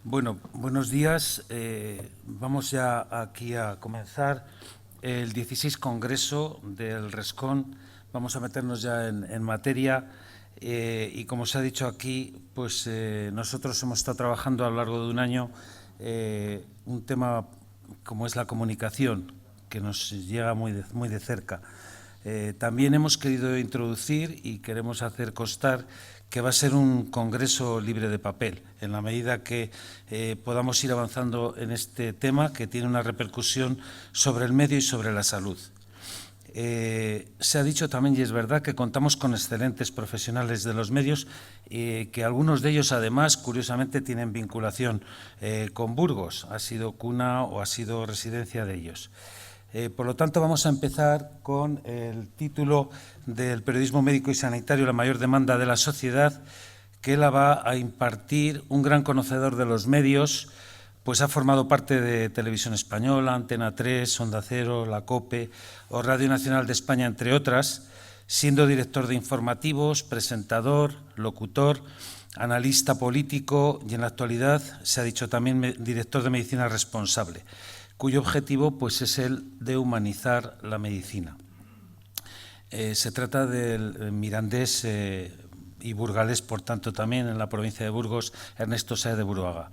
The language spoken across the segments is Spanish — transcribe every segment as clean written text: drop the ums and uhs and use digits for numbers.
Bueno, buenos días. Vamos ya aquí a comenzar el 16 Congreso del RESCON. Vamos a meternos ya en materia y como se ha dicho aquí, pues nosotros hemos estado trabajando a lo largo de un año un tema como es la comunicación, que nos llega muy de cerca. También hemos querido introducir y queremos hacer constar que va a ser un congreso libre de papel, en la medida que podamos ir avanzando en este tema que tiene una repercusión sobre el medio y sobre la salud. Se ha dicho también, y es verdad, que contamos con excelentes profesionales de los medios, que algunos de ellos, además, curiosamente, tienen vinculación con Burgos. Ha sido cuna o ha sido residencia de ellos. Por lo tanto, vamos a empezar con el título del periodismo médico y sanitario, la mayor demanda de la sociedad, que la va a impartir un gran conocedor de los medios, pues ha formado parte de Televisión Española, Antena 3, Onda Cero, La COPE o Radio Nacional de España, entre otras, siendo director de informativos, presentador, locutor, analista político y en la actualidad se ha dicho también director de medicina responsable, cuyo objetivo pues, es el de humanizar la medicina. Se trata del mirandés y burgalés, por tanto, también en la provincia de Burgos, Ernesto Sáez de Buruaga.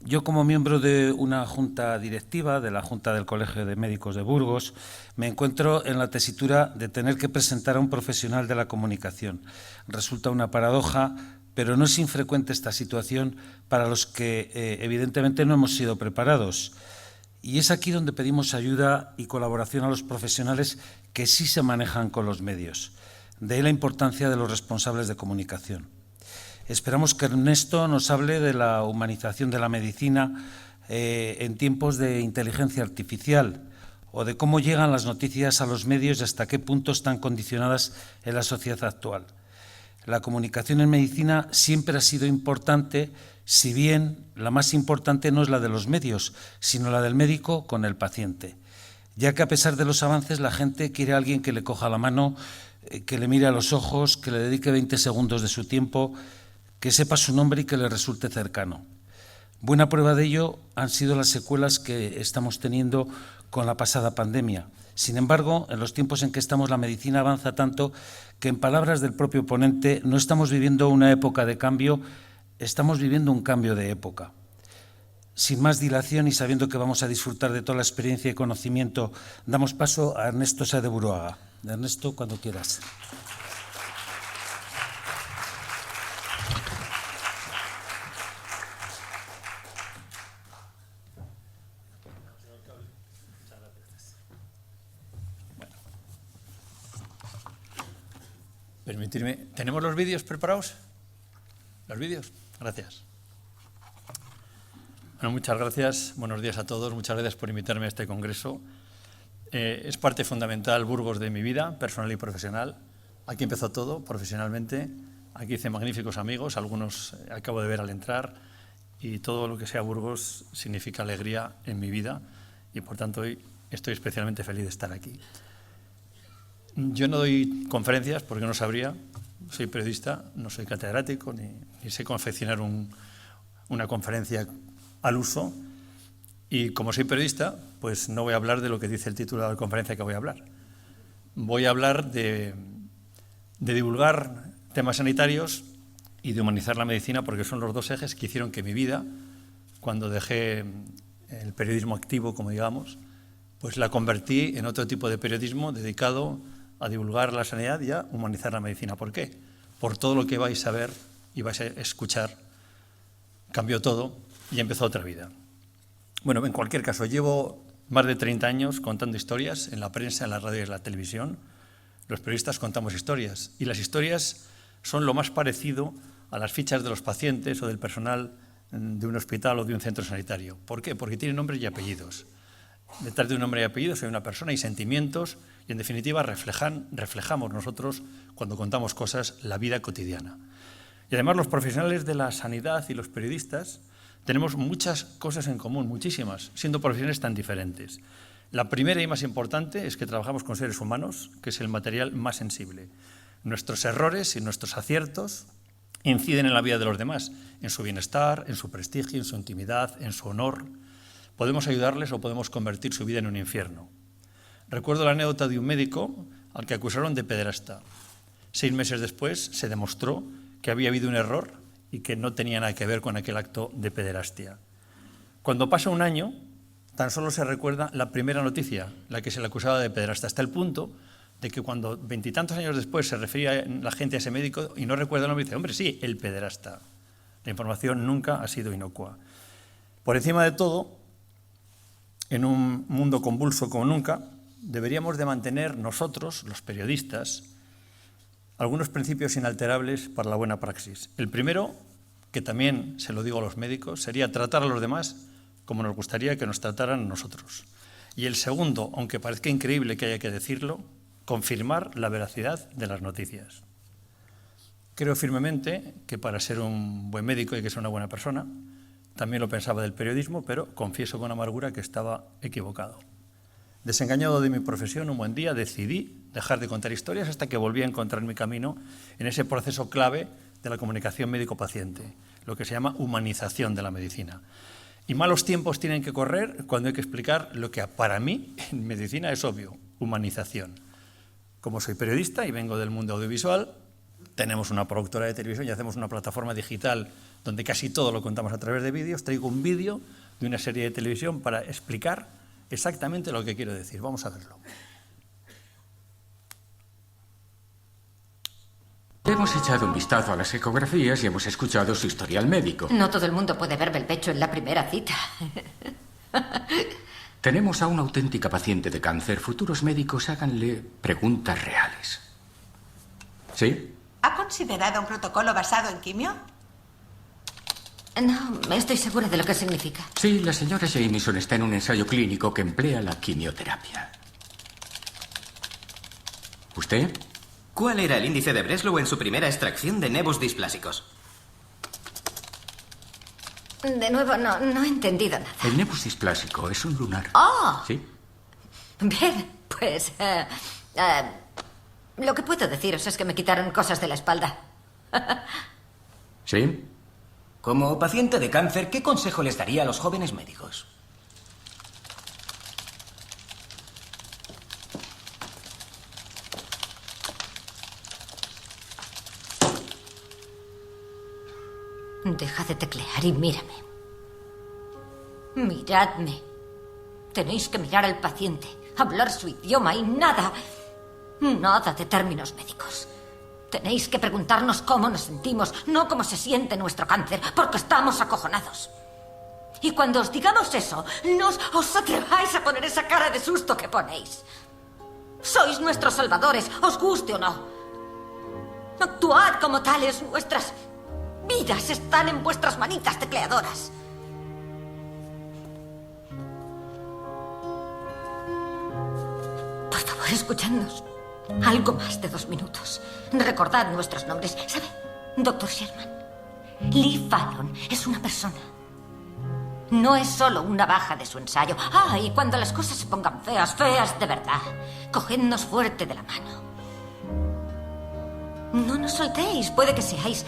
Yo, como miembro de una junta directiva, de la Junta del Colegio de Médicos de Burgos, me encuentro en la tesitura de tener que presentar a un profesional de la comunicación. Resulta una paradoja, pero no es infrecuente esta situación para los que evidentemente no hemos sido preparados. Y es aquí donde pedimos ayuda y colaboración a los profesionales que sí se manejan con los medios. De ahí la importancia de los responsables de comunicación. Esperamos que Ernesto nos hable de la humanización de la medicina en tiempos de inteligencia artificial o de cómo llegan las noticias a los medios y hasta qué punto están condicionadas en la sociedad actual. La comunicación en medicina siempre ha sido importante, si bien la más importante no es la de los medios, sino la del médico con el paciente, ya que a pesar de los avances la gente quiere a alguien que le coja la mano, que le mire a los ojos, que le dedique 20 segundos de su tiempo, que sepa su nombre y que le resulte cercano. Buena prueba de ello han sido las secuelas que estamos teniendo con la pasada pandemia. Sin embargo, en los tiempos en que estamos, la medicina avanza tanto que, en palabras del propio ponente, no estamos viviendo una época de cambio, estamos viviendo un cambio de época. Sin más dilación y sabiendo que vamos a disfrutar de toda la experiencia y conocimiento, damos paso a Ernesto Sáez de Buruaga. Ernesto, cuando quieras. Permitirme. ¿Tenemos los vídeos preparados? ¿Los vídeos? Gracias. Bueno, muchas gracias. Buenos días a todos. Muchas gracias por invitarme a este congreso. Es parte fundamental Burgos de mi vida, personal y profesional. Aquí empezó todo, profesionalmente. Aquí hice magníficos amigos, algunos acabo de ver al entrar. Y todo lo que sea Burgos significa alegría en mi vida. Y por tanto, hoy estoy especialmente feliz de estar aquí. Yo no doy conferencias porque no sabría, soy periodista, no soy catedrático, ni sé confeccionar una conferencia al uso. Y como soy periodista, pues no voy a hablar de lo que dice el título de la conferencia que voy a hablar. Voy a hablar de divulgar temas sanitarios y de humanizar la medicina, porque son los dos ejes que hicieron que mi vida, cuando dejé el periodismo activo, como digamos, pues la convertí en otro tipo de periodismo dedicado a divulgar la sanidad y a humanizar la medicina. ¿Por qué? Por todo lo que vais a ver y vais a escuchar. Cambió todo y empezó otra vida. Bueno, en cualquier caso, llevo más de 30 años contando historias en la prensa, en la radio y en la televisión. Los periodistas contamos historias y las historias son lo más parecido a las fichas de los pacientes o del personal de un hospital o de un centro sanitario. ¿Por qué? Porque tienen nombres y apellidos. Detrás de un nombre y apellidos hay una persona y sentimientos y, en definitiva, reflejamos nosotros, cuando contamos cosas, la vida cotidiana. Y además los profesionales de la sanidad y los periodistas tenemos muchas cosas en común, muchísimas, siendo profesiones tan diferentes. La primera y más importante es que trabajamos con seres humanos, que es el material más sensible. Nuestros errores y nuestros aciertos inciden en la vida de los demás, en su bienestar, en su prestigio, en su intimidad, en su honor. Podemos ayudarles o podemos convertir su vida en un infierno. Recuerdo la anécdota de un médico al que acusaron de pederasta. 6 meses después se demostró que había habido un error y que no tenía nada que ver con aquel acto de pederastia. Cuando pasa un año, tan solo se recuerda la primera noticia, la que se le acusaba de pederasta, hasta el punto de que cuando 20 y tantos años después se refería la gente a ese médico y no recuerda el nombre, dice, hombre, sí, el pederasta. La información nunca ha sido inocua. Por encima de todo, en un mundo convulso como nunca, deberíamos de mantener nosotros, los periodistas, algunos principios inalterables para la buena praxis. El primero, que también se lo digo a los médicos, sería tratar a los demás como nos gustaría que nos trataran a nosotros. Y el segundo, aunque parezca increíble que haya que decirlo, confirmar la veracidad de las noticias. Creo firmemente que para ser un buen médico hay que ser una buena persona. También lo pensaba del periodismo, pero confieso con amargura que estaba equivocado. Desengañado de mi profesión, un buen día decidí dejar de contar historias hasta que volví a encontrar mi camino en ese proceso clave de la comunicación médico-paciente, lo que se llama humanización de la medicina. Y malos tiempos tienen que correr cuando hay que explicar lo que para mí en medicina es obvio, humanización. Como soy periodista y vengo del mundo audiovisual, tenemos una productora de televisión y hacemos una plataforma digital donde casi todo lo contamos a través de vídeos. Traigo un vídeo de una serie de televisión para explicar exactamente lo que quiero decir. Vamos a verlo. Hemos echado un vistazo a las ecografías y hemos escuchado su historial médico. No todo el mundo puede verme el pecho en la primera cita. Tenemos a una auténtica paciente de cáncer. Futuros médicos, háganle preguntas reales. ¿Sí? ¿Ha considerado un protocolo basado en quimio? No, estoy segura de lo que significa. Sí, la señora Jamieson está en un ensayo clínico que emplea la quimioterapia. ¿Usted? ¿Cuál era el índice de Breslow en su primera extracción de nevus displásicos? De nuevo, no he entendido nada. El nevus displásico es un lunar. ¡Oh! ¿Sí? Bien, pues... lo que puedo deciros es que me quitaron cosas de la espalda. ¿Sí? Como paciente de cáncer, ¿qué consejo les daría a los jóvenes médicos? Deja de teclear y mírame. Miradme. Tenéis que mirar al paciente, hablar su idioma y nada de términos médicos. Tenéis que preguntarnos cómo nos sentimos, no cómo se siente nuestro cáncer, porque estamos acojonados. Y cuando os digamos eso, no os atreváis a poner esa cara de susto que ponéis. Sois nuestros salvadores, os guste o no. Actuad como tales, vuestras vidas están en vuestras manitas tecleadoras. Por favor, escuchadnos. Algo más de 2 minutos. Recordad nuestros nombres. ¿Sabe, Dr. Sherman? Lee Fallon es una persona. No es solo una baja de su ensayo. Y cuando las cosas se pongan feas, feas de verdad, cogednos fuerte de la mano. No nos soltéis. Puede que seáis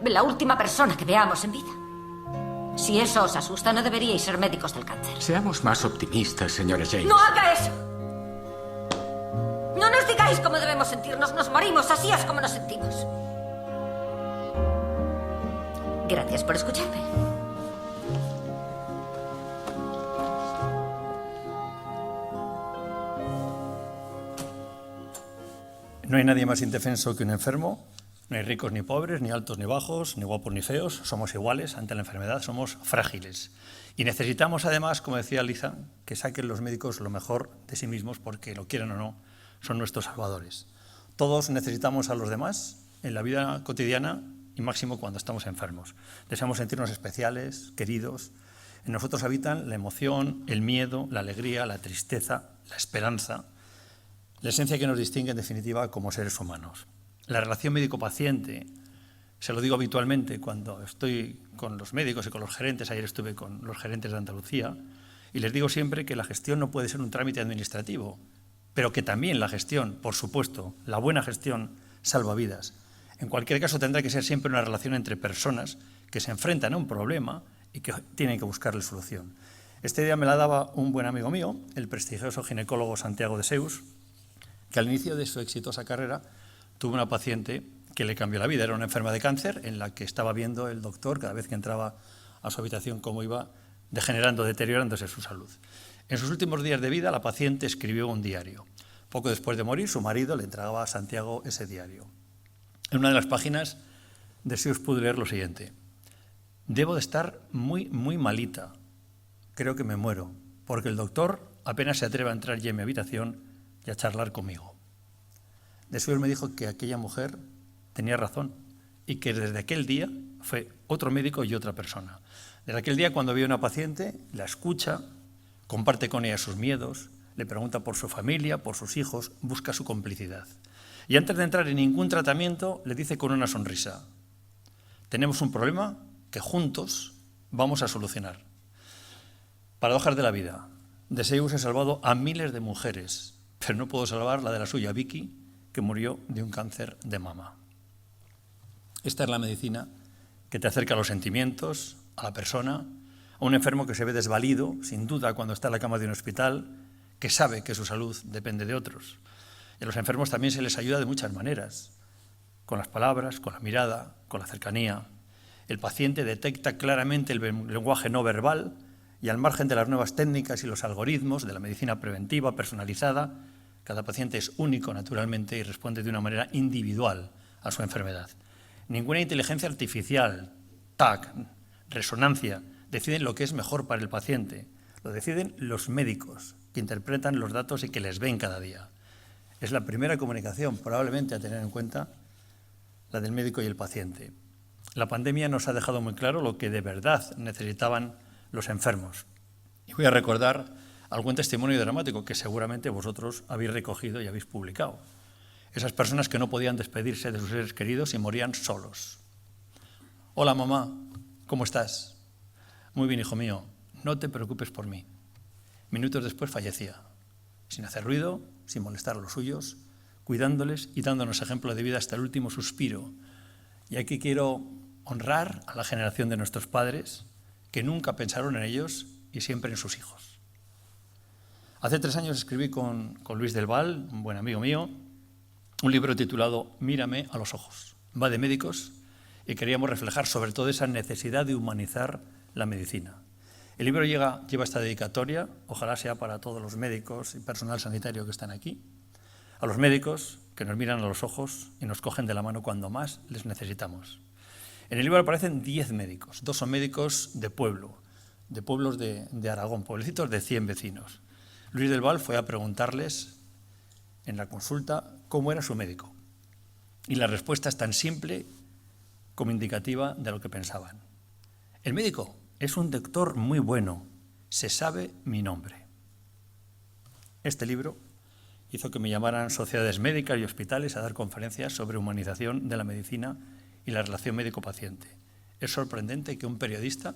la última persona que veamos en vida. Si eso os asusta, no deberíais ser médicos del cáncer. Seamos más optimistas, señora James. ¡No haga eso! No nos digáis cómo debemos sentirnos. Nos morimos. Así es como nos sentimos. Gracias por escucharme. No hay nadie más indefenso que un enfermo. No hay ricos ni pobres, ni altos ni bajos, ni guapos ni feos. Somos iguales ante la enfermedad, somos frágiles. Y necesitamos además, como decía Liza, que saquen los médicos lo mejor de sí mismos porque, lo quieran o no, son nuestros salvadores. Todos necesitamos a los demás en la vida cotidiana y máximo cuando estamos enfermos. Deseamos sentirnos especiales, queridos. En nosotros habitan la emoción, el miedo, la alegría, la tristeza, la esperanza, la esencia que nos distingue en definitiva como seres humanos. La relación médico-paciente, se lo digo habitualmente cuando estoy con los médicos y con los gerentes. Ayer estuve con los gerentes de Andalucía y les digo siempre que la gestión no puede ser un trámite administrativo, pero que también la gestión, por supuesto, la buena gestión salva vidas. En cualquier caso, tendrá que ser siempre una relación entre personas que se enfrentan a un problema y que tienen que buscarle solución. Esta idea me la daba un buen amigo mío, el prestigioso ginecólogo Santiago de Seus, que al inicio de su exitosa carrera tuvo una paciente que le cambió la vida. Era una enferma de cáncer en la que estaba viendo el doctor cada vez que entraba a su habitación cómo iba degenerando, deteriorándose su salud. En sus últimos días de vida, la paciente escribió un diario. Poco después de morir, su marido le entregaba a Santiago ese diario. En una de las páginas de Seus pude leer lo siguiente: debo de estar muy, muy malita. Creo que me muero, porque el doctor apenas se atreve a entrar ya en mi habitación y a charlar conmigo. De Seus me dijo que aquella mujer tenía razón y que desde aquel día fue otro médico y otra persona. Desde aquel día, cuando ve a una paciente, la escucha, comparte con ella sus miedos, le pregunta por su familia, por sus hijos, busca su complicidad. Y antes de entrar en ningún tratamiento, le dice con una sonrisa: tenemos un problema que juntos vamos a solucionar. Paradojas de la vida. De Seus he salvado a miles de mujeres, pero no puedo salvar la de la suya, Vicky, que murió de un cáncer de mama. Esta es la medicina que te acerca a los sentimientos, a la persona, a un enfermo que se ve desvalido, sin duda, cuando está en la cama de un hospital, que sabe que su salud depende de otros. Y a los enfermos también se les ayuda de muchas maneras, con las palabras, con la mirada, con la cercanía. El paciente detecta claramente el lenguaje no verbal y, al margen de las nuevas técnicas y los algoritmos de la medicina preventiva personalizada, cada paciente es único naturalmente y responde de una manera individual a su enfermedad. Ninguna inteligencia artificial, TAC, resonancia, deciden lo que es mejor para el paciente. Lo deciden los médicos, que interpretan los datos y que les ven cada día. Es la primera comunicación, probablemente, a tener en cuenta, la del médico y el paciente. La pandemia nos ha dejado muy claro lo que de verdad necesitaban los enfermos. Y voy a recordar algún testimonio dramático que seguramente vosotros habéis recogido y habéis publicado. Esas personas que no podían despedirse de sus seres queridos y morían solos. Hola, mamá, ¿cómo estás? Muy bien, hijo mío, no te preocupes por mí. Minutos después fallecía, sin hacer ruido, sin molestar a los suyos, cuidándoles y dándonos ejemplo de vida hasta el último suspiro. Y aquí quiero honrar a la generación de nuestros padres, que nunca pensaron en ellos y siempre en sus hijos. Hace 3 años escribí con Luis del Val, un buen amigo mío, un libro titulado Mírame a los ojos. Va de médicos y queríamos reflejar sobre todo esa necesidad de humanizar la medicina. El libro lleva esta dedicatoria, ojalá sea para todos los médicos y personal sanitario que están aquí, a los médicos que nos miran a los ojos y nos cogen de la mano cuando más les necesitamos. En el libro aparecen 10 médicos, 2 son médicos de pueblo, de pueblos de Aragón, pueblecitos de 100 vecinos. Luis del Val fue a preguntarles en la consulta cómo era su médico. Y la respuesta es tan simple como indicativa de lo que pensaban. El médico es un doctor muy bueno, se sabe mi nombre. Este libro hizo que me llamaran sociedades médicas y hospitales a dar conferencias sobre humanización de la medicina y la relación médico-paciente. Es sorprendente que un periodista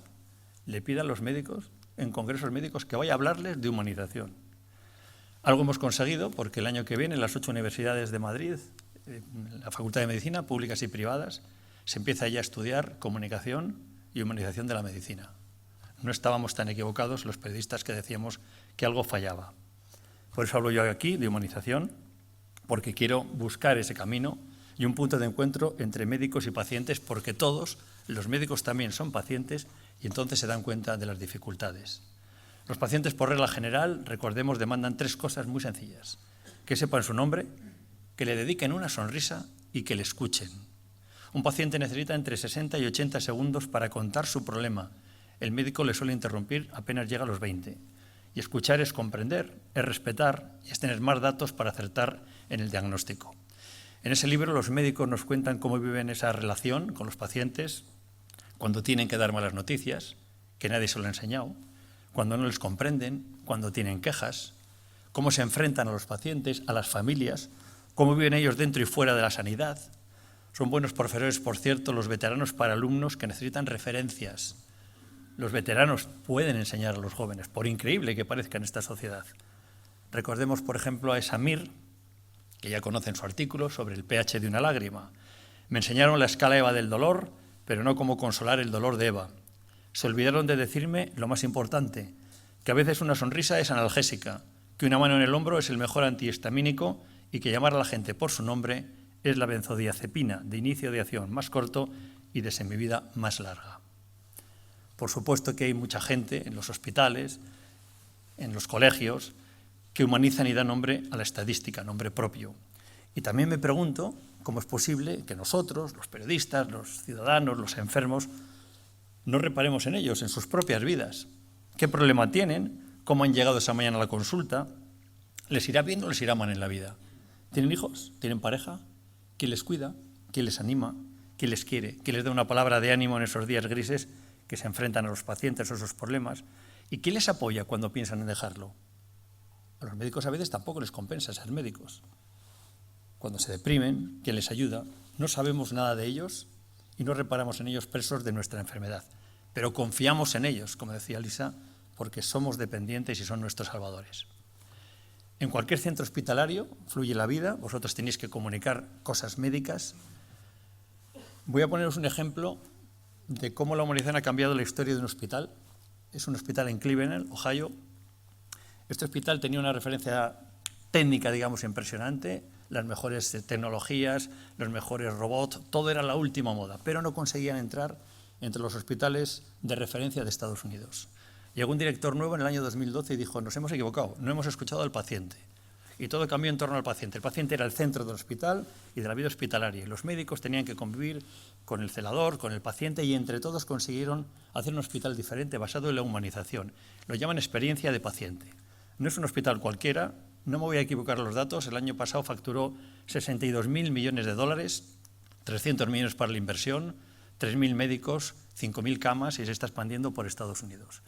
le pida a los médicos, en congresos médicos, que vaya a hablarles de humanización. Algo hemos conseguido porque el año que viene en las 8 universidades de Madrid, en la Facultad de Medicina, públicas y privadas, se empieza ya a estudiar comunicación y humanización de la medicina. No estábamos tan equivocados los periodistas que decíamos que algo fallaba. Por eso hablo yo aquí de humanización, porque quiero buscar ese camino y un punto de encuentro entre médicos y pacientes, porque todos, los médicos también son pacientes y entonces se dan cuenta de las dificultades. Los pacientes, por regla general, recordemos, demandan 3 cosas muy sencillas: que sepan su nombre, que le dediquen una sonrisa y que le escuchen. Un paciente necesita entre 60 y 80 segundos para contar su problema. El médico le suele interrumpir apenas llega a los 20. Y escuchar es comprender, es respetar y es tener más datos para acertar en el diagnóstico. En ese libro los médicos nos cuentan cómo viven esa relación con los pacientes, cuando tienen que dar malas noticias, que nadie se lo ha enseñado, cuando no les comprenden, cuando tienen quejas, cómo se enfrentan a los pacientes, a las familias, cómo viven ellos dentro y fuera de la sanidad. Son buenos profesores, por cierto, los veteranos para alumnos que necesitan referencias. Los veteranos pueden enseñar a los jóvenes, por increíble que parezca en esta sociedad. Recordemos, por ejemplo, a Samir, que ya conocen su artículo sobre el pH de una lágrima. Me enseñaron la escala EVA del dolor, pero no cómo consolar el dolor de Eva. Se olvidaron de decirme lo más importante, que a veces una sonrisa es analgésica, que una mano en el hombro es el mejor antihistamínico y que llamar a la gente por su nombre es la benzodiazepina de inicio de acción más corto y de semivida más larga. Por supuesto que hay mucha gente en los hospitales, en los colegios, que humanizan y dan nombre a la estadística, nombre propio. Y también me pregunto cómo es posible que nosotros, los periodistas, los ciudadanos, los enfermos, no reparemos en ellos, en sus propias vidas. ¿Qué problema tienen? ¿Cómo han llegado esa mañana a la consulta? ¿Les irá bien o les irá mal en la vida? ¿Tienen hijos? ¿Tienen pareja? ¿Quién les cuida? ¿Quién les anima? ¿Quién les quiere? ¿Quién les da una palabra de ánimo en esos días grises que se enfrentan a los pacientes o esos problemas? ¿Y quién les apoya cuando piensan en dejarlo? A los médicos a veces tampoco les compensa ser médicos. Cuando se deprimen, ¿quién les ayuda? No sabemos nada de ellos y no reparamos en ellos presos de nuestra enfermedad. Pero confiamos en ellos, como decía Lisa, porque somos dependientes y son nuestros salvadores. En cualquier centro hospitalario fluye la vida, vosotros tenéis que comunicar cosas médicas. Voy a poneros un ejemplo de cómo la humanidad ha cambiado la historia de un hospital. Es un hospital en Cleveland, Ohio. Este hospital tenía una referencia técnica, digamos, impresionante, las mejores tecnologías, los mejores robots, todo era la última moda, pero no conseguían entrar entre los hospitales de referencia de Estados Unidos. Llegó un director nuevo en el año 2012 y dijo, nos hemos equivocado, no hemos escuchado al paciente. Y todo cambió en torno al paciente. El paciente era el centro del hospital y de la vida hospitalaria. Y los médicos tenían que convivir con el celador, con el paciente, y entre todos consiguieron hacer un hospital diferente basado en la humanización. Lo llaman experiencia de paciente. No es un hospital cualquiera, no me voy a equivocar los datos, el año pasado facturó 62.000 millones de dólares, 300 millones para la inversión, 3.000 médicos, 5.000 camas y se está expandiendo por Estados Unidos.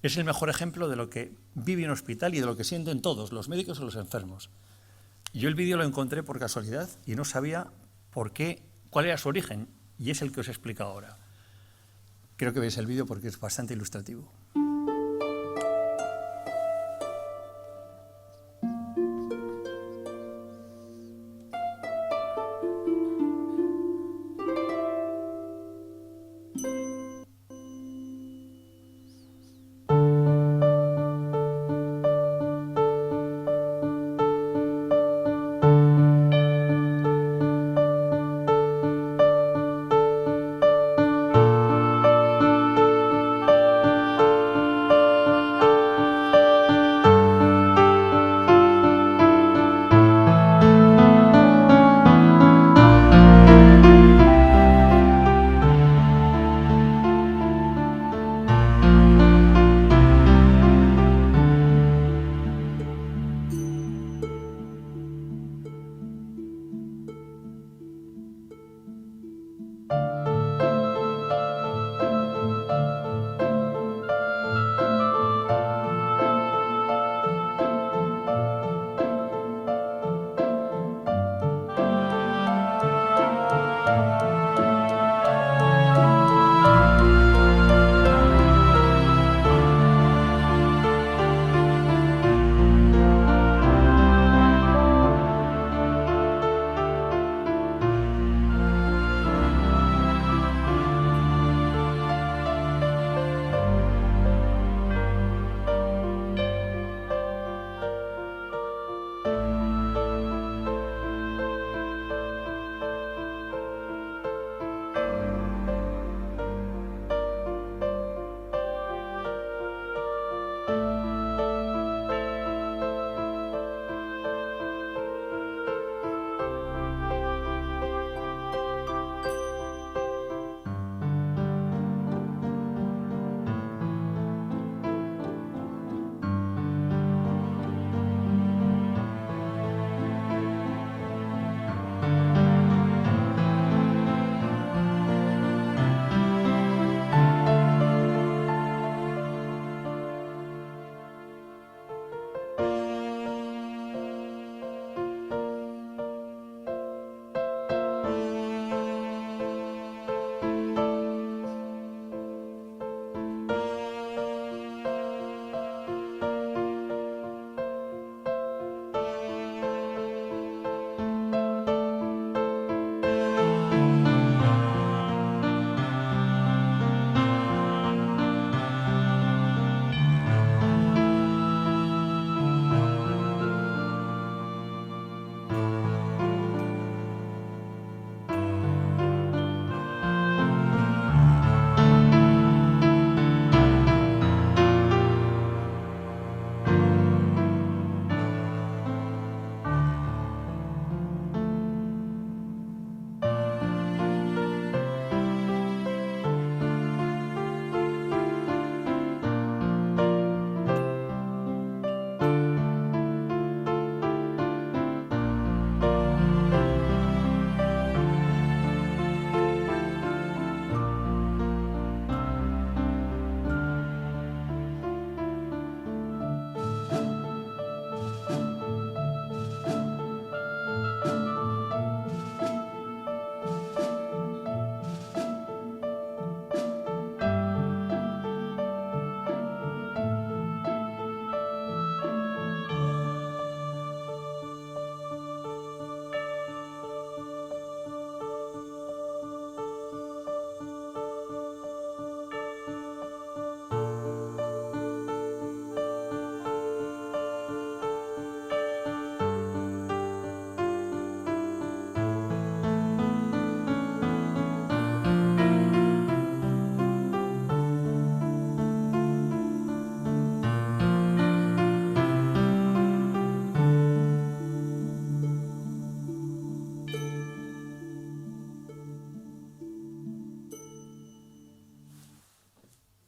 Es el mejor ejemplo de lo que vive un hospital y de lo que sienten todos, los médicos o los enfermos. Yo el vídeo lo encontré por casualidad y no sabía cuál era su origen, y es el que os he explicado ahora. Creo que veis el vídeo porque es bastante ilustrativo.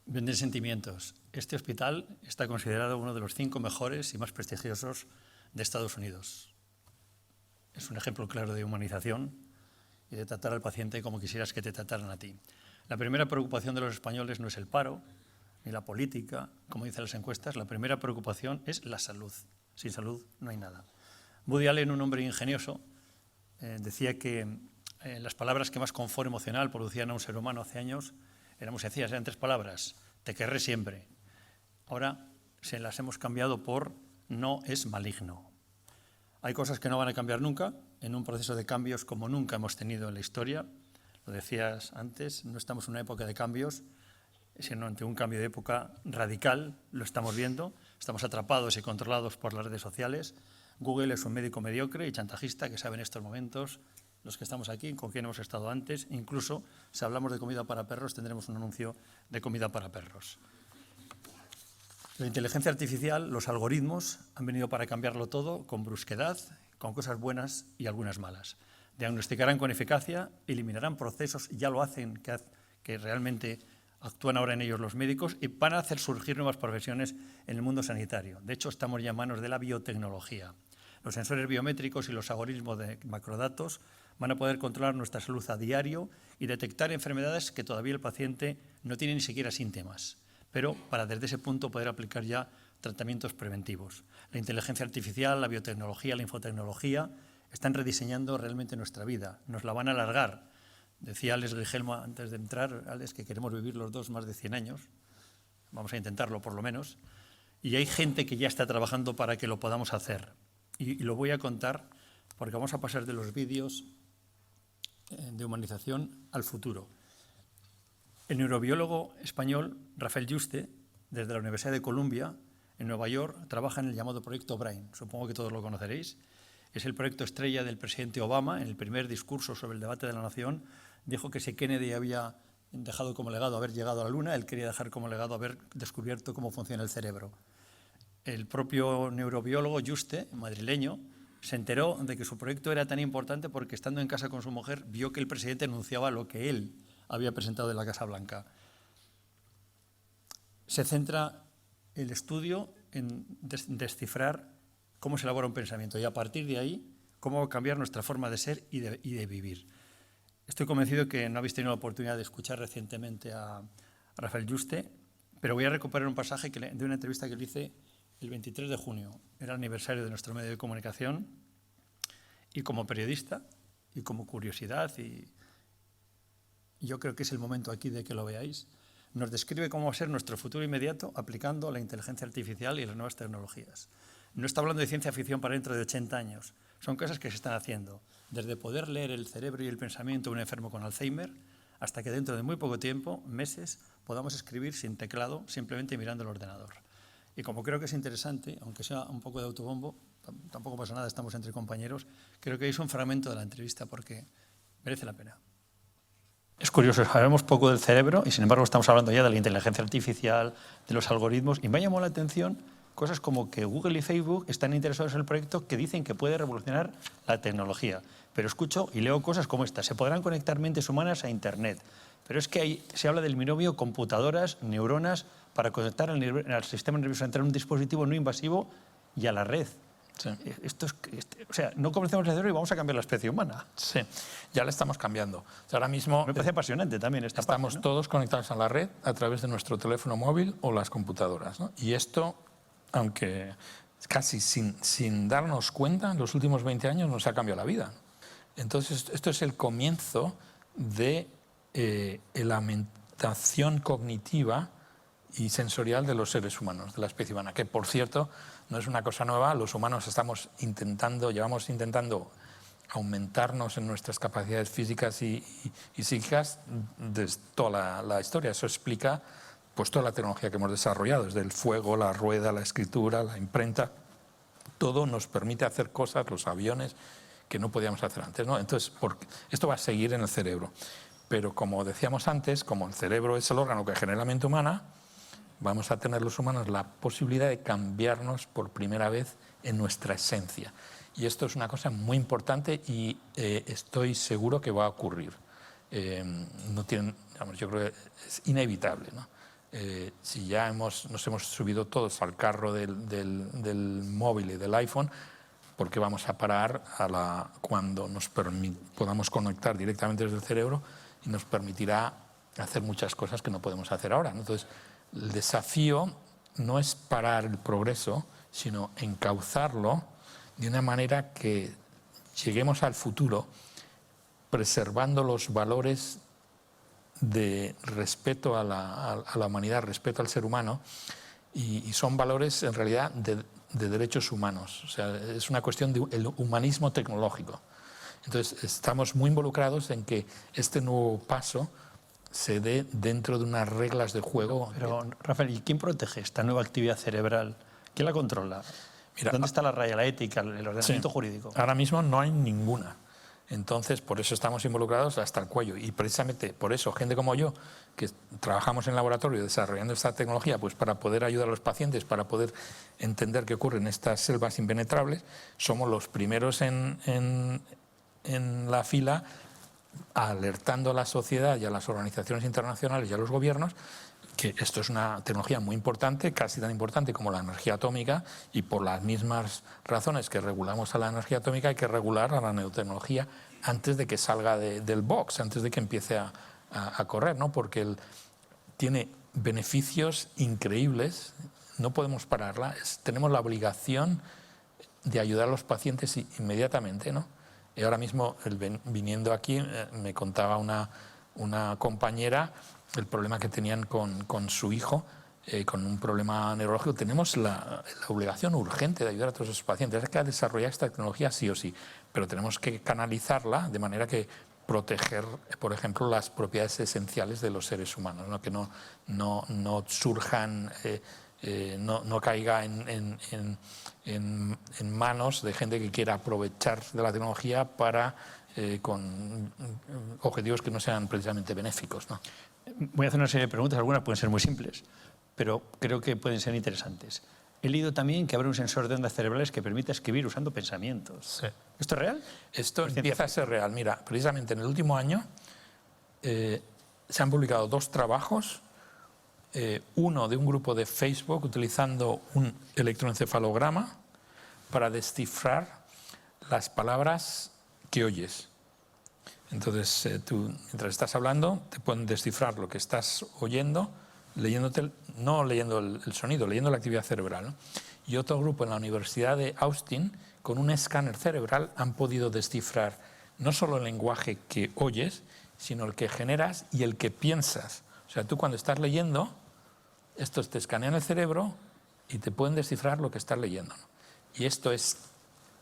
Venden sentimientos. Este hospital está considerado uno de los 5 mejores y más prestigiosos de Estados Unidos. Es un ejemplo claro de humanización y de tratar al paciente como quisieras que te trataran a ti. La primera preocupación de los españoles no es el paro, ni la política, como dicen las encuestas. La primera preocupación es la salud. Sin salud no hay nada. Woody Allen, un hombre ingenioso, decía que las palabras que más confort emocional producían a un ser humano hace años eran sencillas, eran 3 palabras: te querré siempre. Ahora se las hemos cambiado por no es maligno. Hay cosas que no van a cambiar nunca, en un proceso de cambios como nunca hemos tenido en la historia. Lo decías antes, no estamos en una época de cambios, sino ante un cambio de época radical, lo estamos viendo. Estamos atrapados y controlados por las redes sociales. Google es un médico mediocre y chantajista que sabe en estos momentos, los que estamos aquí, con quién hemos estado antes. Incluso, si hablamos de comida para perros, tendremos un anuncio de comida para perros. La inteligencia artificial, los algoritmos, han venido para cambiarlo todo con brusquedad, con cosas buenas y algunas malas. Diagnosticarán con eficacia, eliminarán procesos, ya lo hacen, que realmente actúan ahora en ellos los médicos, y van a hacer surgir nuevas profesiones en el mundo sanitario. De hecho, estamos ya en manos de la biotecnología. Los sensores biométricos y los algoritmos de macrodatos van a poder controlar nuestra salud a diario y detectar enfermedades que todavía el paciente no tiene ni siquiera síntomas, pero para desde ese punto poder aplicar ya tratamientos preventivos. La inteligencia artificial, la biotecnología, la infotecnología están rediseñando realmente nuestra vida, nos la van a alargar. Decía Alex Grigelmo antes de entrar, Alex, que queremos vivir los dos más de 100 años, vamos a intentarlo por lo menos, y hay gente que ya está trabajando para que lo podamos hacer. Y lo voy a contar porque vamos a pasar de los vídeos de humanización al futuro. El neurobiólogo español Rafael Yuste, desde la Universidad de Columbia, en Nueva York, trabaja en el llamado Proyecto Brain. Supongo que todos lo conoceréis. Es el proyecto estrella del presidente Obama. En el primer discurso sobre el debate de la nación, dijo que si Kennedy había dejado como legado haber llegado a la Luna, él quería dejar como legado haber descubierto cómo funciona el cerebro. El propio neurobiólogo Yuste, madrileño, se enteró de que su proyecto era tan importante porque, estando en casa con su mujer, vio que el presidente anunciaba lo que él había presentado en la Casa Blanca. Se centra el estudio en descifrar cómo se elabora un pensamiento y, a partir de ahí, cómo cambiar nuestra forma de ser y de vivir. Estoy convencido que no habéis tenido la oportunidad de escuchar recientemente a Rafael Yuste, pero voy a recuperar un pasaje de una entrevista que le hice el 23 de junio. Era el aniversario de nuestro medio de comunicación, y como periodista y como curiosidad, y yo creo que es el momento aquí de que lo veáis, nos describe cómo va a ser nuestro futuro inmediato aplicando la inteligencia artificial y las nuevas tecnologías. No está hablando de ciencia ficción para dentro de 80 años, son cosas que se están haciendo, desde poder leer el cerebro y el pensamiento de un enfermo con Alzheimer, hasta que dentro de muy poco tiempo, meses, podamos escribir sin teclado, simplemente mirando el ordenador. Y como creo que es interesante, aunque sea un poco de autobombo, tampoco pasa nada, estamos entre compañeros, creo que es un fragmento de la entrevista porque merece la pena. Es curioso, sabemos poco del cerebro y sin embargo estamos hablando ya de la inteligencia artificial, de los algoritmos, y me llamó la atención cosas como que Google y Facebook están interesados en el proyecto, que dicen que puede revolucionar la tecnología. Pero escucho y leo cosas como esta: se podrán conectar mentes humanas a Internet. Pero es que ahí se habla del binomio computadoras, neuronas, para conectar al sistema nervioso central un dispositivo no invasivo y a la red. Sí. O sea, no conocemos el cerebro y vamos a cambiar la especie humana. Sí, ya la estamos cambiando. O sea, ahora mismo Me parece apasionante también esta estamos parte, ¿no? todos conectados a la red a través de nuestro teléfono móvil o las computadoras, ¿no? Y esto, aunque casi sin darnos cuenta, en los últimos 20 años nos ha cambiado la vida. Entonces, esto es el comienzo de la aumentación cognitiva y sensorial de los seres humanos, de la especie humana, que, por cierto, no es una cosa nueva. Los humanos llevamos intentando aumentarnos en nuestras capacidades físicas y psíquicas desde toda la historia. Eso explica pues toda la tecnología que hemos desarrollado, desde el fuego, la rueda, la escritura, la imprenta. Todo nos permite hacer cosas, los aviones, que no podíamos hacer antes, ¿no? Entonces, esto va a seguir en el cerebro. Pero, como decíamos antes, como el cerebro es el órgano que genera la mente humana, vamos a tener los humanos la posibilidad de cambiarnos por primera vez en nuestra esencia. Y esto es una cosa muy importante y estoy seguro que va a ocurrir. Yo creo que es inevitable, ¿no? Si ya nos hemos subido todos al carro del móvil y del iPhone, ¿por qué vamos a parar cuando podamos conectar directamente desde el cerebro y nos permitirá hacer muchas cosas que no podemos hacer ahora? Entonces, el desafío no es parar el progreso, sino encauzarlo de una manera que lleguemos al futuro preservando los valores de respeto a la humanidad, respeto al ser humano, y son valores en realidad de derechos humanos. O sea, es una cuestión del humanismo tecnológico. Entonces, estamos muy involucrados en que este nuevo paso se dé dentro de unas reglas de juego. Pero, Rafael, ¿y quién protege esta nueva actividad cerebral? ¿Quién la controla? Mira, ¿dónde está la raya, la ética, el ordenamiento jurídico? Ahora mismo no hay ninguna. Entonces, por eso estamos involucrados hasta el cuello. Y precisamente por eso, gente como yo, que trabajamos en laboratorio desarrollando esta tecnología, pues para poder ayudar a los pacientes, para poder entender qué ocurre en estas selvas impenetrables, somos los primeros en la fila, alertando a la sociedad y a las organizaciones internacionales y a los gobiernos que esto es una tecnología muy importante, casi tan importante como la energía atómica, y por las mismas razones que regulamos a la energía atómica hay que regular a la nanotecnología antes de que salga del box, antes de que empiece a correr, ¿no? Porque tiene beneficios increíbles, no podemos pararla, tenemos la obligación de ayudar a los pacientes inmediatamente, ¿no? Y ahora mismo, viniendo aquí, me contaba una compañera el problema que tenían con su hijo, con un problema neurológico. Tenemos la obligación urgente de ayudar a todos esos pacientes. Hay que desarrollar esta tecnología sí o sí, pero tenemos que canalizarla de manera que proteger, por ejemplo, las propiedades esenciales de los seres humanos, ¿no? Que no surjan, no caiga en manos de gente que quiera aprovechar de la tecnología con objetivos que no sean precisamente benéficos, ¿no? Voy a hacer una serie de preguntas, algunas pueden ser muy simples, pero creo que pueden ser interesantes. He leído también que habrá un sensor de ondas cerebrales que permite escribir usando pensamientos. Sí. ¿Esto es real? Esto empieza a ser real. Mira, precisamente en el último año se han publicado 2 trabajos, uno de un grupo de Facebook utilizando un electroencefalograma para descifrar las palabras que oyes. Entonces, tú, mientras estás hablando, te pueden descifrar lo que estás oyendo, no leyendo el sonido, leyendo la actividad cerebral, ¿no? Y otro grupo en la Universidad de Austin, con un escáner cerebral, han podido descifrar no solo el lenguaje que oyes, sino el que generas y el que piensas. O sea, tú cuando estás leyendo, estos te escanean el cerebro y te pueden descifrar lo que estás leyendo, ¿no? Y esto es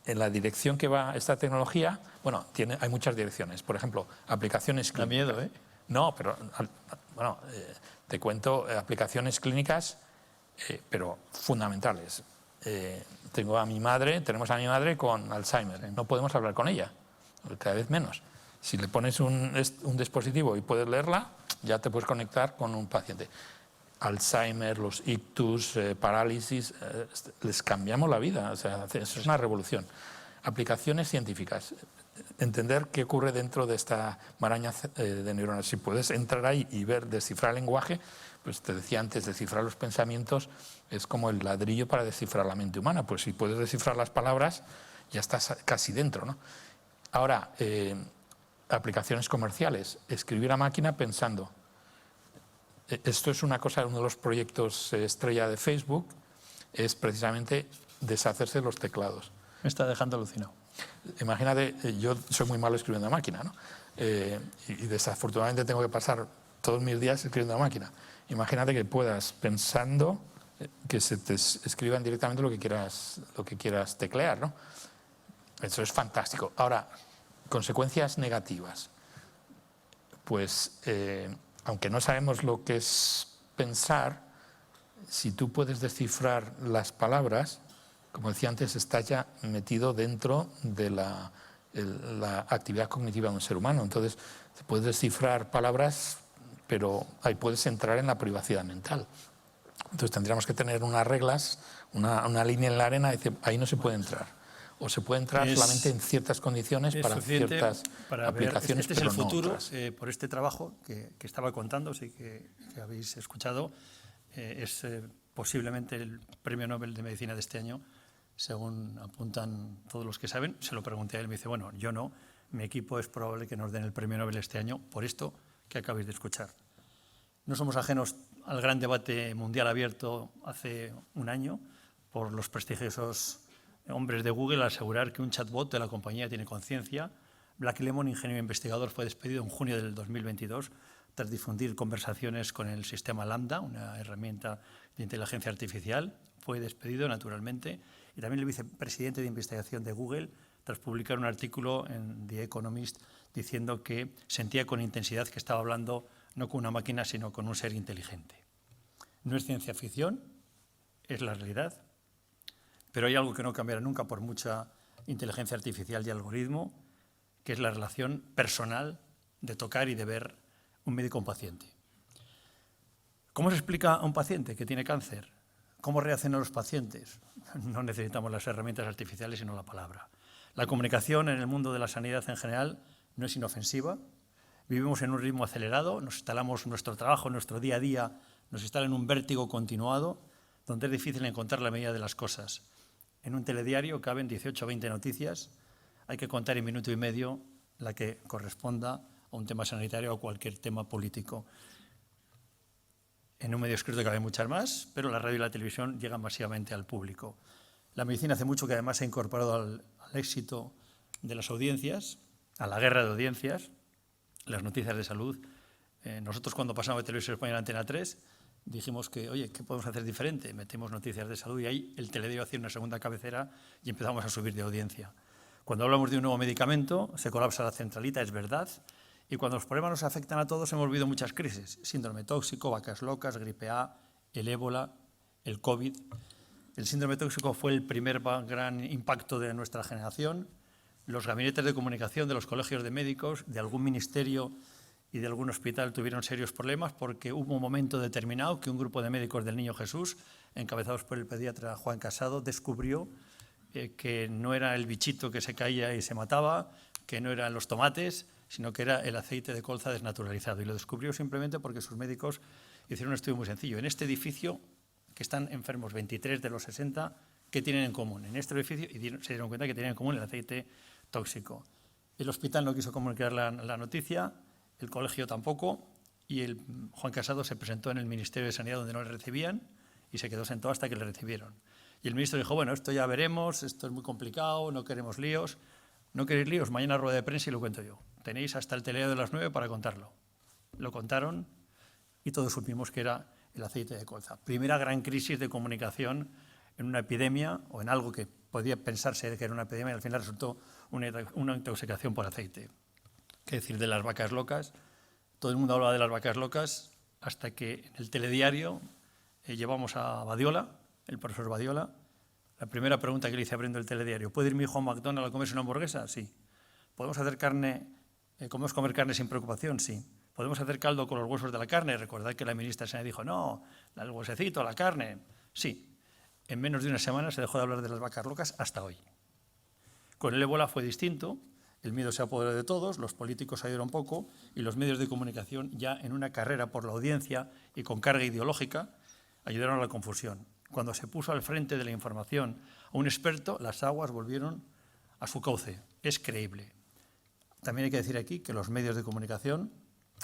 en la dirección que va esta tecnología. Bueno, hay muchas direcciones. Por ejemplo, aplicaciones clínicas. Da miedo, ¿eh? No, pero bueno, te cuento aplicaciones clínicas, pero fundamentales. Tenemos a mi madre con Alzheimer. No podemos hablar con ella, cada vez menos. Si le pones un dispositivo y puedes leerla, ya te puedes conectar con un paciente. Alzheimer, los ictus, parálisis, les cambiamos la vida. O sea, eso es una revolución. Aplicaciones científicas. Entender qué ocurre dentro de esta maraña de neuronas. Si puedes entrar ahí y descifrar el lenguaje, pues te decía antes, descifrar los pensamientos es como el ladrillo para descifrar la mente humana. Pues si puedes descifrar las palabras, ya estás casi dentro, ¿no? Ahora, aplicaciones comerciales. Escribir a máquina pensando. Esto es uno de los proyectos estrella de Facebook, es precisamente deshacerse de los teclados. Me está dejando alucinado. Imagínate, yo soy muy malo escribiendo a máquina, ¿no? Y desafortunadamente tengo que pasar todos mis días escribiendo a máquina. Imagínate que puedas, pensando, que se te escriban directamente lo que quieras teclear, ¿no? Eso es fantástico. Ahora, consecuencias negativas. Pues, aunque no sabemos lo que es pensar, si tú puedes descifrar las palabras, como decía antes, estás ya metido dentro de la actividad cognitiva de un ser humano. Entonces, puedes descifrar palabras, pero ahí puedes entrar en la privacidad mental. Entonces, tendríamos que tener unas reglas, una línea en la arena, y decir, ahí no se puede entrar. O se puede entrar solamente en ciertas condiciones para ciertas aplicaciones, este es pero el futuro, no otras. por este trabajo que estaba contando, sí que habéis escuchado. es posiblemente el premio Nobel de Medicina de este año, según apuntan todos los que saben. Se lo pregunté a él, me dice, bueno, yo no, mi equipo es probable que nos den el premio Nobel este año por esto que acabáis de escuchar. No somos ajenos al gran debate mundial abierto hace un año por los prestigiosos hombres de Google al asegurar que un chatbot de la compañía tiene conciencia. Black Lemon, ingeniero investigador, fue despedido en junio del 2022 tras difundir conversaciones con el sistema Lambda, una herramienta de inteligencia artificial. Fue despedido, naturalmente. Y también el vicepresidente de investigación de Google, tras publicar un artículo en The Economist diciendo que sentía con intensidad que estaba hablando no con una máquina, sino con un ser inteligente. No es ciencia ficción, es la realidad, pero hay algo que no cambiará nunca por mucha inteligencia artificial y algoritmo, que es la relación personal de tocar y de ver un médico a un paciente. ¿Cómo se explica a un paciente que tiene cáncer? ¿Cómo reaccionan los pacientes? No necesitamos las herramientas artificiales, sino la palabra. La comunicación en el mundo de la sanidad en general no es inofensiva. Vivimos en un ritmo acelerado, nos instalamos nuestro trabajo, nuestro día a día, nos instala en un vértigo continuado, donde es difícil encontrar la medida de las cosas. En un telediario caben 18 o 20 noticias, hay que contar en minuto y medio la que corresponda a un tema sanitario o cualquier tema político. En un medio escrito caben muchas más, pero la radio y la televisión llegan masivamente al público. La medicina hace mucho que además se ha incorporado al éxito de las audiencias, a la guerra de audiencias, las noticias de salud. Nosotros cuando pasamos de Televisión Española a Antena 3 dijimos que, oye, ¿qué podemos hacer diferente? Metimos noticias de salud y ahí el telediario hacía una segunda cabecera y empezamos a subir de audiencia. Cuando hablamos de un nuevo medicamento, se colapsa la centralita, es verdad. Y cuando los problemas nos afectan a todos, hemos vivido muchas crisis. Síndrome tóxico, vacas locas, gripe A, el ébola, el COVID. El síndrome tóxico fue el primer gran impacto de nuestra generación. Los gabinetes de comunicación de los colegios de médicos, de algún ministerio y de algún hospital tuvieron serios problemas porque hubo un momento determinado que un grupo de médicos del Niño Jesús, encabezados por el pediatra Juan Casado, descubrió que no era el bichito que se caía y se mataba, que no eran los tomates, sino que era el aceite de colza desnaturalizado. Y lo descubrió simplemente porque sus médicos hicieron un estudio muy sencillo. En este edificio, que están enfermos 23 de los 60, ¿qué tienen en común? En este edificio y se dieron cuenta que tenían en común el aceite tóxico. El hospital no quiso comunicar la noticia, el colegio tampoco, y el Juan Casado se presentó en el Ministerio de Sanidad donde no le recibían y se quedó sentado hasta que le recibieron. Y el ministro dijo, bueno, esto ya veremos, esto es muy complicado, no queremos líos. ¿No queréis líos? Mañana rueda de prensa y lo cuento yo. Tenéis hasta el telediario de las 9 para contarlo. Lo contaron y todos supimos que era el aceite de colza. Primera gran crisis de comunicación en una epidemia o en algo que podía pensarse que era una epidemia y al final resultó una intoxicación por aceite. ¿Qué decir de las vacas locas? Todo el mundo hablaba de las vacas locas hasta que en el telediario llevamos a Badiola, el profesor Badiola. La primera pregunta que le hice abriendo el telediario, ¿puede ir mi hijo a McDonald's a comerse una hamburguesa? Sí. ¿Podemos hacer ¿podemos comer carne sin preocupación? Sí. ¿Podemos hacer caldo con los huesos de la carne? Recordad que la ministra se dijo, no, el huesecito, la carne. Sí. En menos de una semana se dejó de hablar de las vacas locas hasta hoy. Con el ébola fue distinto, el miedo se apoderó de todos, los políticos ayudaron poco y los medios de comunicación, ya en una carrera por la audiencia y con carga ideológica, ayudaron a la confusión. Cuando se puso al frente de la información a un experto, las aguas volvieron a su cauce. Es creíble. También hay que decir aquí que los medios de comunicación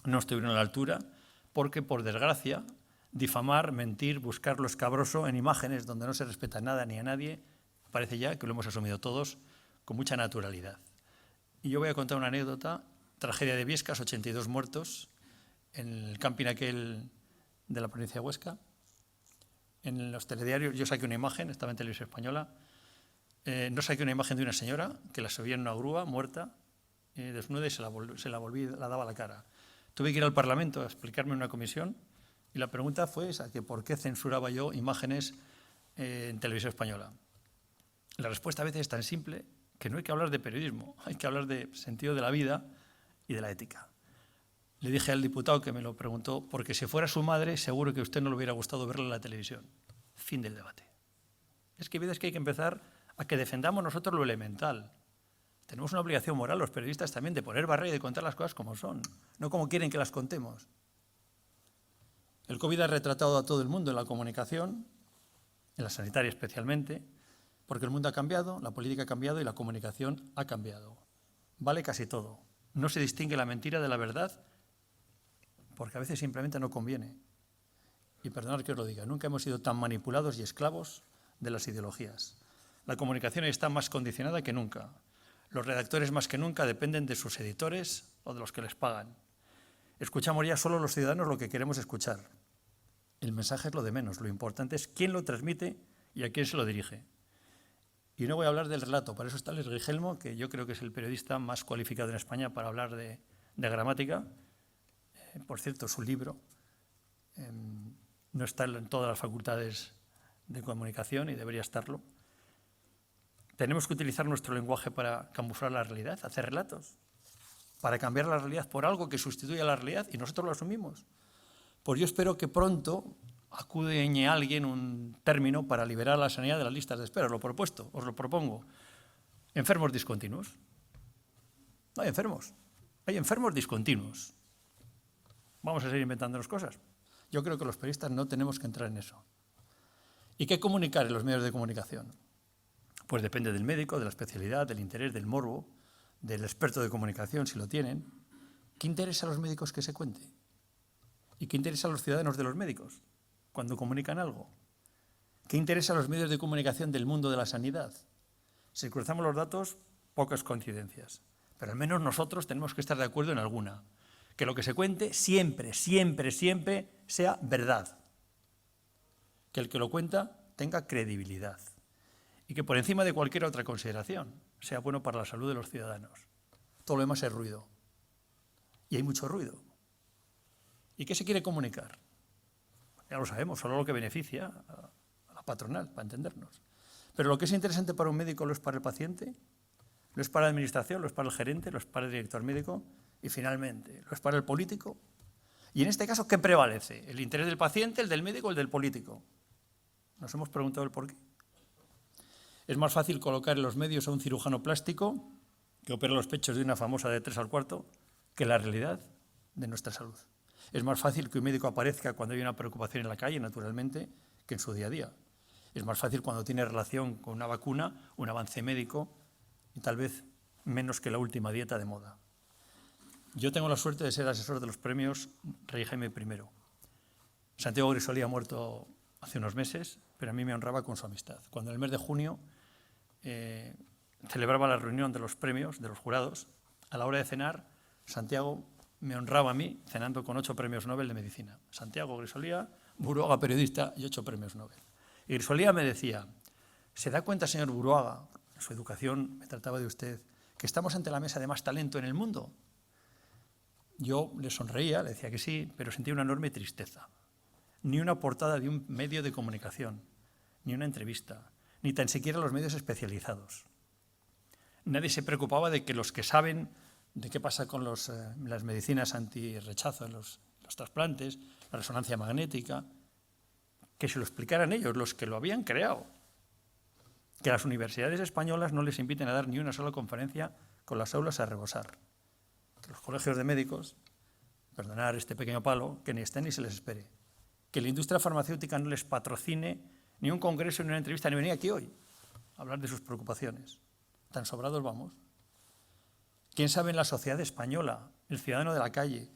no estuvieron a la altura porque, por desgracia, difamar, mentir, buscar lo escabroso en imágenes donde no se respeta nada ni a nadie, parece ya que lo hemos asumido todos con mucha naturalidad. Y yo voy a contar una anécdota, tragedia de Biescas, 82 muertos, en el camping aquel de la provincia de Huesca. En los telediarios yo saqué una imagen, estaba en Televisión Española, no saqué una imagen de una señora que la subía en una grúa, muerta, desnuda y se la daba a la cara. Tuve que ir al Parlamento a explicarme en una comisión y la pregunta fue esa, que por qué censuraba yo imágenes en Televisión Española. La respuesta a veces es tan simple que no hay que hablar de periodismo, hay que hablar de sentido de la vida y de la ética. Le dije al diputado que me lo preguntó, porque si fuera su madre, seguro que a usted no le hubiera gustado verla en la televisión. Fin del debate. Es que hay que empezar a que defendamos nosotros lo elemental. Tenemos una obligación moral, los periodistas también, de poner barrera y de contar las cosas como son, no como quieren que las contemos. El COVID ha retratado a todo el mundo en la comunicación, en la sanitaria especialmente, porque el mundo ha cambiado, la política ha cambiado y la comunicación ha cambiado. Vale casi todo. No se distingue la mentira de la verdad porque a veces simplemente no conviene. Y perdonad que os lo diga, nunca hemos sido tan manipulados y esclavos de las ideologías. La comunicación está más condicionada que nunca. Los redactores más que nunca dependen de sus editores o de los que les pagan. Escuchamos ya solo los ciudadanos lo que queremos escuchar. El mensaje es lo de menos, lo importante es quién lo transmite y a quién se lo dirige. Y no voy a hablar del relato, para eso está Luis Guillermo, que yo creo que es el periodista más cualificado en España para hablar de gramática. Por cierto, su libro no está en todas las facultades de comunicación y debería estarlo. Tenemos que utilizar nuestro lenguaje para camuflar la realidad, hacer relatos, para cambiar la realidad por algo que sustituya la realidad y nosotros lo asumimos. Pues yo espero que pronto acude alguien un término para liberar la sanidad de las listas de espera. Os lo propuesto, os lo propongo. Enfermos discontinuos. No hay enfermos, hay enfermos discontinuos. Vamos a seguir inventándonos cosas. Yo creo que los periodistas no tenemos que entrar en eso. ¿Y qué comunicar en los medios de comunicación? Pues depende del médico, de la especialidad, del interés, del morbo, del experto de comunicación, si lo tienen. ¿Qué interesa a los médicos que se cuente? ¿Y qué interesa a los ciudadanos de los médicos cuando comunican algo? ¿Qué interesa a los medios de comunicación del mundo de la sanidad? Si cruzamos los datos, pocas coincidencias. Pero al menos nosotros tenemos que estar de acuerdo en alguna. Que lo que se cuente siempre, siempre, siempre sea verdad. Que el que lo cuenta tenga credibilidad. Y que por encima de cualquier otra consideración sea bueno para la salud de los ciudadanos. Todo lo demás es ruido. Y hay mucho ruido. ¿Y qué se quiere comunicar? Ya lo sabemos, solo lo que beneficia a la patronal, para entendernos. Pero lo que es interesante para un médico lo es para el paciente, lo es para la administración, lo es para el gerente, lo es para el director médico y finalmente lo es para el político. Y en este caso, ¿qué prevalece? ¿El interés del paciente, el del médico o el del político? Nos hemos preguntado el porqué. Es más fácil colocar en los medios a un cirujano plástico que opera los pechos de una famosa de 3 al cuarto que la realidad de nuestra salud. Es más fácil que un médico aparezca cuando hay una preocupación en la calle, naturalmente, que en su día a día. Es más fácil cuando tiene relación con una vacuna, un avance médico y tal vez menos que la última dieta de moda. Yo tengo la suerte de ser asesor de los premios Rey Jaime I. Santiago Grisolí ha muerto hace unos meses, pero a mí me honraba con su amistad. Cuando en el mes de junio celebraba la reunión de los premios, de los jurados, a la hora de cenar, Santiago me honraba a mí cenando con 8 premios Nobel de Medicina. Santiago Grisolía, Buruaga periodista y 8 premios Nobel. Y Grisolía me decía, ¿se da cuenta, señor Buruaga, en su educación me trataba de usted, que estamos ante la mesa de más talento en el mundo? Yo le sonreía, le decía que sí, pero sentía una enorme tristeza. Ni una portada de un medio de comunicación, ni una entrevista, ni tan siquiera los medios especializados. Nadie se preocupaba de que los que saben de qué pasa con las medicinas anti-rechazo en los trasplantes, la resonancia magnética, que se lo explicaran ellos, los que lo habían creado. Que las universidades españolas no les inviten a dar ni una sola conferencia con las aulas a rebosar. Que los colegios de médicos, perdonar este pequeño palo, que ni estén ni se les espere. Que la industria farmacéutica no les patrocine ni un congreso, ni una entrevista, ni venir aquí hoy a hablar de sus preocupaciones. Tan sobrados vamos. ¿Quién sabe en la sociedad española, el ciudadano de la calle,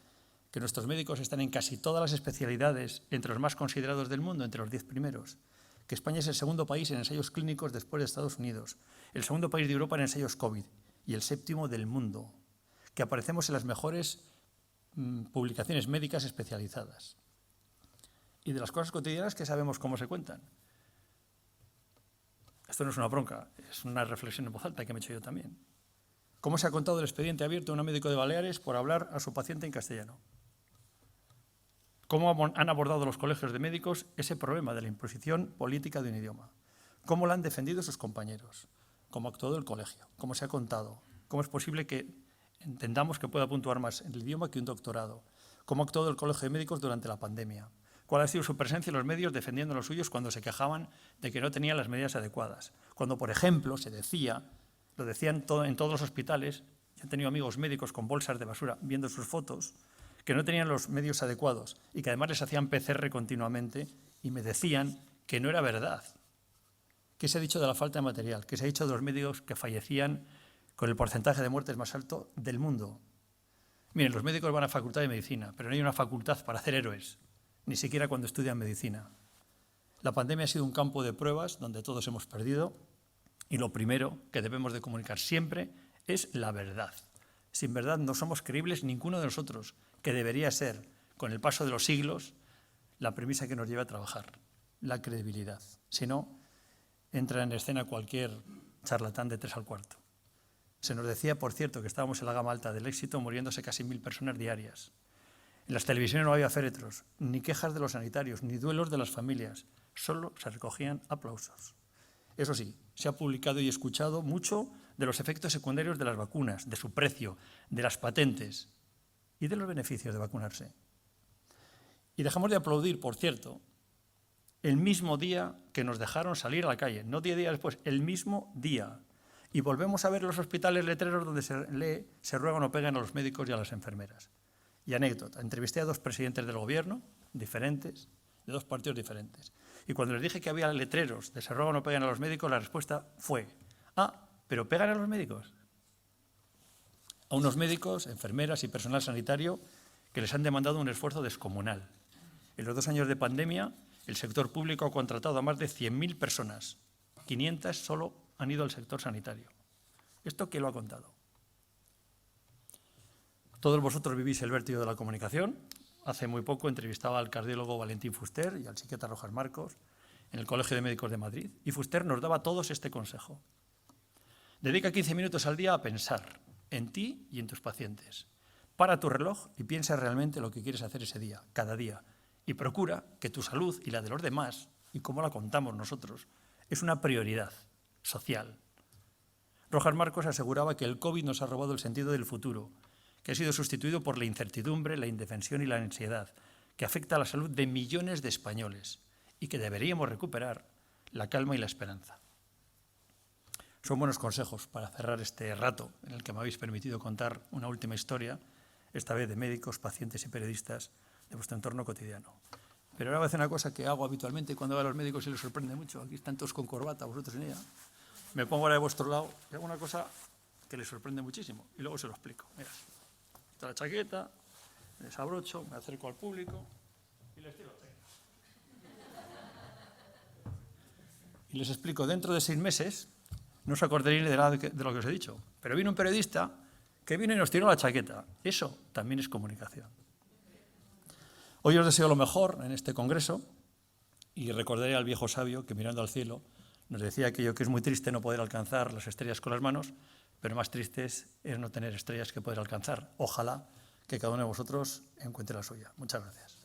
que nuestros médicos están en casi todas las especialidades, entre los más considerados del mundo, entre los 10 primeros? Que España es el segundo país en ensayos clínicos después de Estados Unidos, el segundo país de Europa en ensayos COVID y el 7º del mundo. Que aparecemos en las mejores publicaciones médicas especializadas. Y de las cosas cotidianas que sabemos cómo se cuentan. Esto no es una bronca, es una reflexión en voz alta que me he hecho yo también. ¿Cómo se ha contado el expediente abierto a un médico de Baleares por hablar a su paciente en castellano? ¿Cómo han abordado los colegios de médicos ese problema de la imposición política de un idioma? ¿Cómo lo han defendido sus compañeros? ¿Cómo ha actuado el colegio? ¿Cómo se ha contado? ¿Cómo es posible que entendamos que pueda puntuar más en el idioma que un doctorado? ¿Cómo ha actuado el colegio de médicos durante la pandemia? ¿Cuál ha sido su presencia en los medios defendiendo a los suyos cuando se quejaban de que no tenían las medidas adecuadas? Cuando, por ejemplo, se decía, lo decían en todos los hospitales, yo he tenido amigos médicos con bolsas de basura viendo sus fotos, que no tenían los medios adecuados y que además les hacían PCR continuamente y me decían que no era verdad. ¿Qué se ha dicho de la falta de material? ¿Qué se ha dicho de los médicos que fallecían con el porcentaje de muertes más alto del mundo? Miren, los médicos van a facultad de medicina, pero no hay una facultad para hacer héroes, ni siquiera cuando estudian medicina. La pandemia ha sido un campo de pruebas donde todos hemos perdido y lo primero que debemos de comunicar siempre es la verdad. Sin verdad no somos creíbles ninguno de nosotros, que debería ser, con el paso de los siglos, la premisa que nos lleva a trabajar, la credibilidad. Si no, entra en escena cualquier charlatán de 3 al cuarto. Se nos decía, por cierto, que estábamos en la gama alta del éxito, muriéndose casi 1000 personas diarias. En las televisiones no había féretros, ni quejas de los sanitarios, ni duelos de las familias. Solo se recogían aplausos. Eso sí, se ha publicado y escuchado mucho de los efectos secundarios de las vacunas, de su precio, de las patentes y de los beneficios de vacunarse. Y dejamos de aplaudir, por cierto, el mismo día que nos dejaron salir a la calle, no 10 días después, el mismo día. Y volvemos a ver en los hospitales letreros donde se lee, se ruegan o pegan a los médicos y a las enfermeras. Y anécdota, entrevisté a 2 presidentes del gobierno diferentes, de 2 partidos diferentes. Y cuando les dije que había letreros de se ruegan o pegan a los médicos, la respuesta fue, ¿pero pegan a los médicos? A unos médicos, enfermeras y personal sanitario que les han demandado un esfuerzo descomunal. En los 2 años de pandemia, el sector público ha contratado a más de 100.000 personas. 500 solo han ido al sector sanitario. ¿Esto quién lo ha contado? Todos vosotros vivís el vértigo de la comunicación. Hace muy poco entrevistaba al cardiólogo Valentín Fuster y al psiquiatra Rojas Marcos en el Colegio de Médicos de Madrid, y Fuster nos daba a todos este consejo. Dedica 15 minutos al día a pensar en ti y en tus pacientes. Para tu reloj y piensa realmente lo que quieres hacer ese día, cada día, y procura que tu salud y la de los demás, y como la contamos nosotros, es una prioridad social. Rojas Marcos aseguraba que el COVID nos ha robado el sentido del futuro, que ha sido sustituido por la incertidumbre, la indefensión y la ansiedad, que afecta a la salud de millones de españoles y que deberíamos recuperar la calma y la esperanza. Son buenos consejos para cerrar este rato en el que me habéis permitido contar una última historia, esta vez de médicos, pacientes y periodistas de vuestro entorno cotidiano. Pero ahora voy a hacer una cosa que hago habitualmente cuando veo a los médicos y les sorprende mucho. Aquí están todos con corbata, vosotros en ella. Me pongo ahora de vuestro lado y hago una cosa que les sorprende muchísimo y luego se lo explico. Mira, está la chaqueta, me desabrocho, me acerco al público y les tiro la chaqueta. Y les explico, dentro de 6 meses, no os acordaréis de nada de lo que os he dicho, pero vino un periodista que vino y nos tiró la chaqueta. Eso también es comunicación. Hoy os deseo lo mejor en este congreso y recordaré al viejo sabio que mirando al cielo nos decía aquello que es muy triste no poder alcanzar las estrellas con las manos, pero más triste es no tener estrellas que poder alcanzar. Ojalá que cada uno de vosotros encuentre la suya. Muchas gracias.